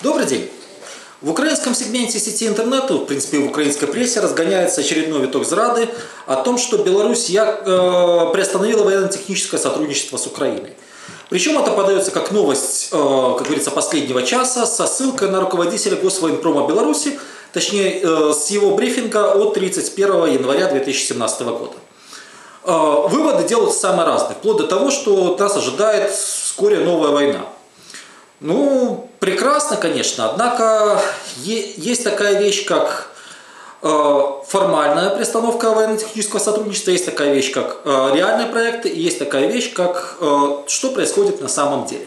Добрый день. В украинском сегменте сети интернета, в принципе, в украинской прессе разгоняется очередной виток зрады о том, что Беларусь приостановила военно-техническое сотрудничество с Украиной. Причем это подается как новость, как говорится, последнего часа со ссылкой на руководителя Госвоенпрома Беларуси, точнее, с его брифинга от 31 января 2017 года. Выводы делаются самые разные, вплоть до того, что нас ожидает вскоре новая война. Ну, прекрасно, конечно, однако есть такая вещь, как формальная приостановка военно-технического сотрудничества, есть такая вещь, как реальные проекты, и есть такая вещь, как что происходит на самом деле.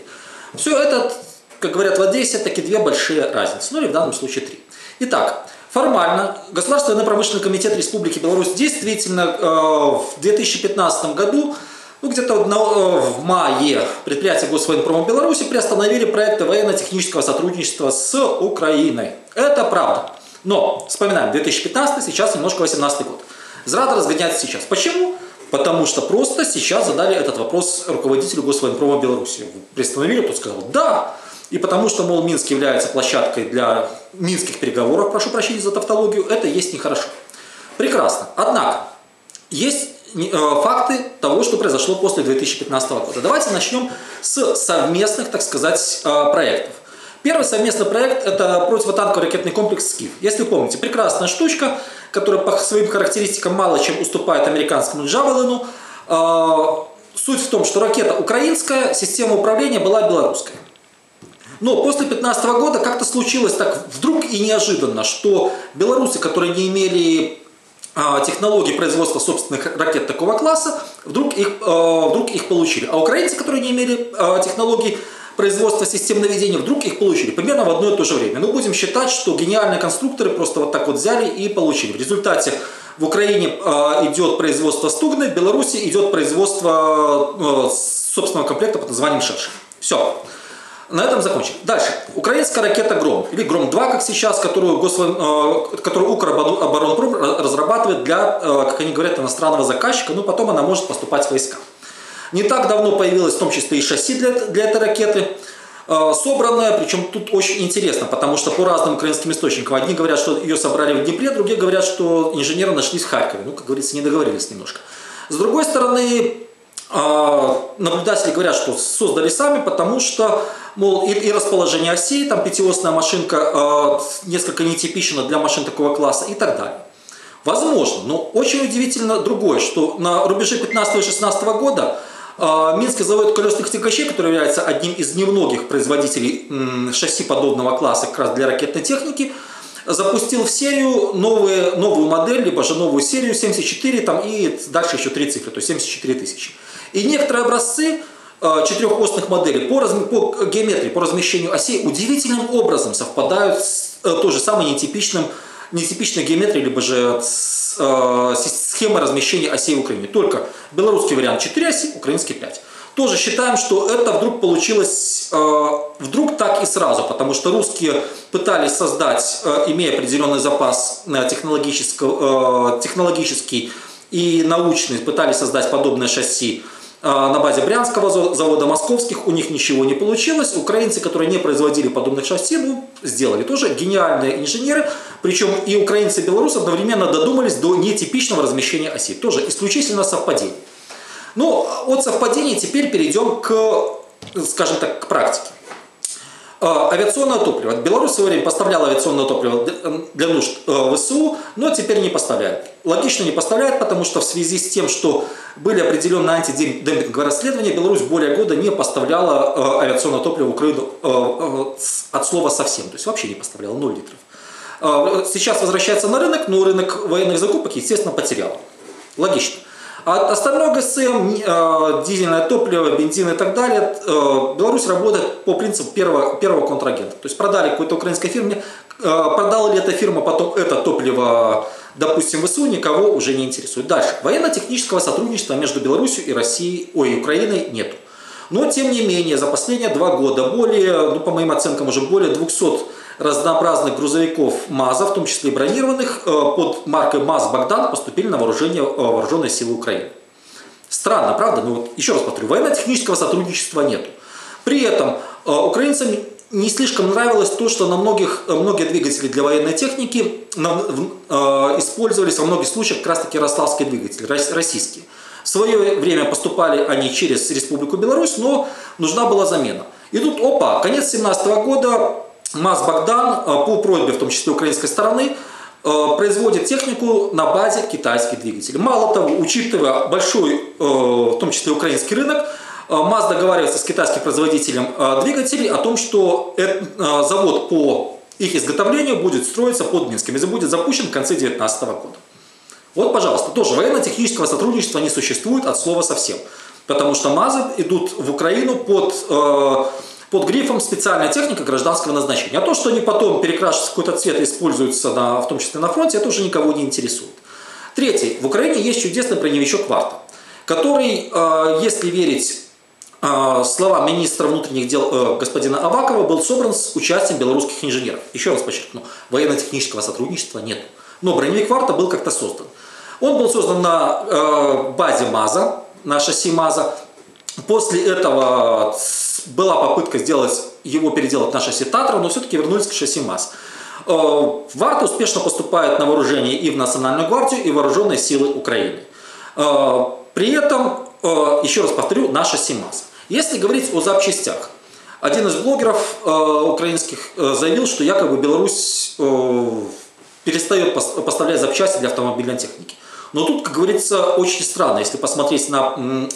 Все это, как говорят в Одессе, таки две большие разницы, ну или в данном случае три. Итак, формально Государственный военно-промышленный комитет Республики Беларусь действительно в 2015 году, где-то в мае, предприятия Госвоенпрома Беларуси приостановили проекты военно-технического сотрудничества с Украиной. Это правда. Но, вспоминаем, 2015, сейчас немножко 2018 год. Зрада разгоняется сейчас. Почему? Потому что просто сейчас задали этот вопрос руководителю Госвоенпрома Беларуси. Приостановили, тот сказал «да». И потому что, мол, Минск является площадкой для минских переговоров, прошу прощения за тавтологию, это есть нехорошо. Прекрасно. Однако, есть факты того, что произошло после 2015 года. Давайте начнем с совместных, так сказать, проектов. Первый совместный проект – это противотанковый ракетный комплекс «Скиф». Если помните, прекрасная штучка, которая по своим характеристикам мало чем уступает американскому «Джавелину». Суть в том, что ракета украинская, система управления была белорусская. Но после 2015 года как-то случилось так вдруг и неожиданно, что белорусы, которые не имели технологий производства собственных ракет такого класса, вдруг их получили. А украинцы, которые не имели технологий производства систем наведения, вдруг их получили. Примерно в одно и то же время. Но будем считать, что гениальные конструкторы просто вот так вот взяли и получили. В результате в Украине идет производство Стугны, в Беларуси идет производство собственного комплекта под названием «Шершень». Все. На этом закончим. Дальше. Украинская ракета «Гром», или «Гром-2», как сейчас, которую Укроборонпром разрабатывает для, как они говорят, иностранного заказчика, но потом она может поступать в войска. Не так давно появилось в том числе и шасси для этой ракеты, собранная, причем тут очень интересно, потому что по разным украинским источникам. Одни говорят, что ее собрали в Днепре, другие говорят, что инженеры нашлись в Харькове. Ну, как говорится, не договорились немножко. С другой стороны, наблюдатели говорят, что создали сами, потому что, мол, и расположение осей, там пятиосная машинка несколько нетипична для машин такого класса и так далее. Возможно, но очень удивительно другое, что на рубеже 15-16 года Минский завод колесных тягачей, который является одним из немногих производителей шасси подобного класса как раз для ракетной техники, запустил в серию новую модель, либо же новую серию 74, там, и дальше еще 3 цифры, то есть 74 тысячи. И некоторые образцы четырехосных моделей по геометрии, по размещению осей удивительным образом совпадают с той же самой нетипичной геометрией, либо же схемой размещения осей в Украине. Только белорусский вариант 4 оси, украинский 5. Тоже считаем, что это вдруг получилось вдруг так и сразу, потому что русские пытались создать, имея определенный запас технологический и научный, пытались создать подобное шасси на базе Брянского завода, московских, у них ничего не получилось. Украинцы, которые не производили подобных шасси, сделали тоже гениальные инженеры, причем и украинцы, и белорусы одновременно додумались до нетипичного размещения оси. Тоже исключительно совпадение. Но от совпадений теперь перейдем к, скажем так, к практике. Авиационное топливо. Беларусь в свое время поставляла авиационное топливо для нужд ВСУ, но теперь не поставляет. Логично не поставляет, потому что в связи с тем, что были определенные антидемпинговые расследования, Беларусь более года не поставляла авиационное топливо в Украину от слова совсем. То есть вообще не поставляла, 0 литров. Сейчас возвращается на рынок, но рынок военных закупок, естественно, потерял. Логично. А остальное ГСМ, дизельное топливо, бензин и так далее, Беларусь работает по принципу первого контрагента. То есть продали какой-то украинской фирме, продала ли эта фирма потом это топливо, допустим, ВСУ, никого уже не интересует. Дальше. Военно-технического сотрудничества между Беларусью и Украиной нету. Но, тем не менее, за последние 2 года по моим оценкам, уже более 200 разнообразных грузовиков МАЗа, в том числе и бронированных, под маркой МАЗ-Богдан поступили на вооружение вооруженные силы Украины. Странно, правда? Но еще раз повторю, военно-технического сотрудничества нет. При этом украинцам не слишком нравилось то, что многие двигатели для военной техники использовались во многих случаях как раз таки ярославские двигатели, российские. В свое время поступали они через Республику Беларусь, но нужна была замена. И тут, конец 2017 года МАЗ «Богдан» по просьбе, в том числе украинской стороны, производит технику на базе китайских двигателей. Мало того, учитывая большой, в том числе украинский рынок, МАЗ договаривается с китайским производителем двигателей о том, что завод по их изготовлению будет строиться под Минском и будет запущен в конце 2019 года. Вот, пожалуйста, тоже военно-технического сотрудничества не существует от слова совсем. Потому что МАЗы идут в Украину под грифом «специальная техника гражданского назначения». А то, что они потом перекрашиваются в какой-то цвет и используются, в том числе на фронте, это уже никого не интересует. Третий. В Украине есть чудесный броневичок «Варта», который, если верить словам министра внутренних дел господина Авакова, был собран с участием белорусских инженеров. Еще раз подчеркну, военно-технического сотрудничества нет. Но броневик «Варта» был как-то создан. Он был создан на базе МАЗа, на шасси МАЗа. После этого была попытка переделать на шасси Татра, но все-таки вернулись к шасси МАЗ. «Варта» успешно поступает на вооружение и в Национальную гвардию, и в вооруженные силы Украины. При этом, еще раз повторю, на шасси МАЗ. Если говорить о запчастях, один из блогеров украинских заявил, что якобы Беларусь перестает поставлять запчасти для автомобильной техники. Но тут, как говорится, очень странно, если посмотреть на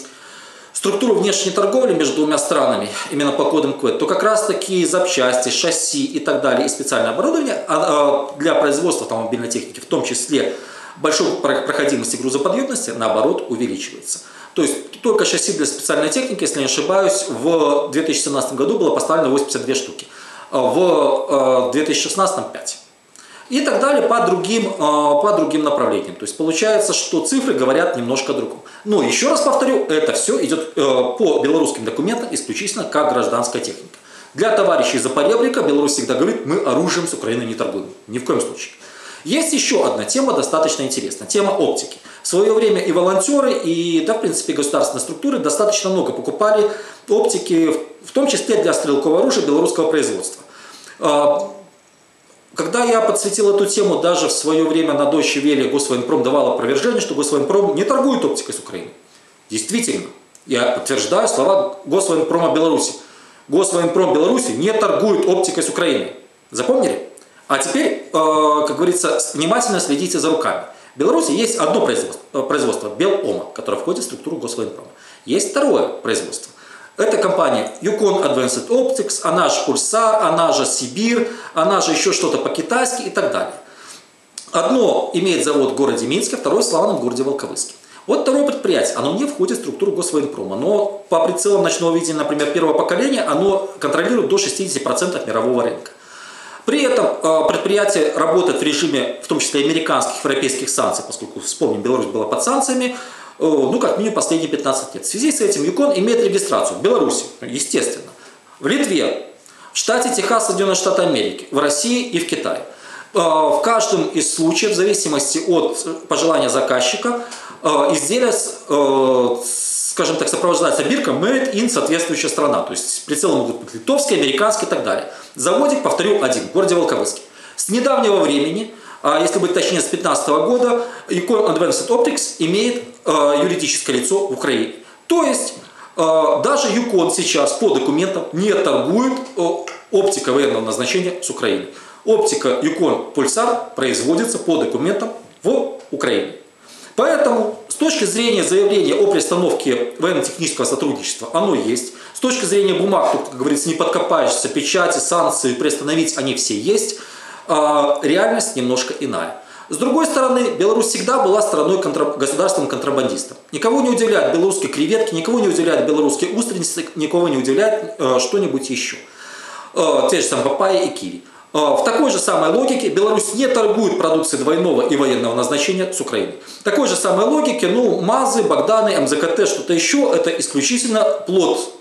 структуру внешней торговли между двумя странами, именно по кодам КВЭД, то как раз такие запчасти, шасси и так далее, и специальное оборудование для производства автомобильной техники, в том числе большой проходимости грузоподъемности, наоборот, увеличивается. То есть только шасси для специальной техники, если не ошибаюсь, в 2017 году было поставлено 82 штуки, в 2016 5. И так далее по другим направлениям. То есть получается, что цифры говорят немножко о другом. Но еще раз повторю, это все идет по белорусским документам исключительно как гражданская техника. Для товарищей из-за поребрика Беларусь всегда говорит, мы оружием с Украиной не торгуем. Ни в коем случае. Есть еще одна тема достаточно интересная. Тема оптики. В свое время и волонтеры, и, в принципе, государственные структуры достаточно много покупали оптики, в том числе для стрелкового оружия белорусского производства. Когда я подсветил эту тему, даже в свое время на Deutsche Welle Госвоенпром давал опровержение, что Госвоенпром не торгует оптикой с Украиной. Действительно, я подтверждаю слова Госвоенпрома Беларуси. Госвоенпром Беларуси не торгует оптикой с Украиной. Запомнили? А теперь, как говорится, внимательно следите за руками. В Беларуси есть одно производство Белома, которое входит в структуру Госвоенпрома. Есть второе производство. Это компания Yukon Advanced Optics, она же Pulsar, она же Сибирь, она же еще что-то по-китайски и так далее. Одно имеет завод в городе Минске, второе в славном городе Волковыске. Вот второе предприятие, оно не входит в структуру Госвоенпрома, но по прицелам ночного видения, например, первого поколения, оно контролирует до 60% мирового рынка. При этом предприятие работает в режиме, в том числе американских, европейских санкций, поскольку, вспомним, Беларусь была под санкциями, как минимум последние 15 лет. В связи с этим Yukon имеет регистрацию в Беларуси, естественно, в Литве, в штате Техас, Соединенные Штаты Америки, в России и в Китае. В каждом из случаев, в зависимости от пожелания заказчика, изделие, скажем так, сопровождается биркой «Made in» соответствующая страна. То есть прицелы могут быть литовские, американские и так далее. Заводик, повторю, один, в городе Волковыске. С недавнего времени, если быть точнее, с 2015 года, Yukon Advanced Optics имеет юридическое лицо в Украине. То есть даже Yukon сейчас по документам не торгует оптикой военного назначения с Украиной. Оптика Yukon Pulsar производится по документам в Украине. Поэтому с точки зрения заявления о приостановке военно-технического сотрудничества оно есть. С точки зрения бумаг, тут, как говорится, не подкопаешься, печати, санкции, приостановить они все есть. Реальность немножко иная. С другой стороны, Беларусь всегда была страной государственным контрабандистом. Никого не удивляют белорусские креветки, никого не удивляют белорусские устрицы, никого не удивляет что-нибудь еще. Те же самые папайя и киви. В такой же самой логике Беларусь не торгует продукцией двойного и военного назначения с Украиной. В такой же самой логике, МАЗы, Богданы, МЗКТ, что-то еще, это исключительно плод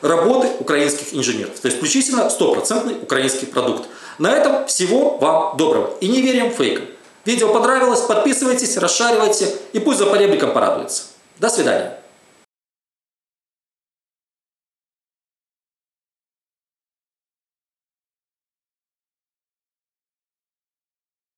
работы украинских инженеров. Это исключительно стопроцентный украинский продукт. На этом всего вам доброго. И не верим фейкам. Видео понравилось? Подписывайтесь, расшаривайте и пусть за поребриком порадуется. До свидания.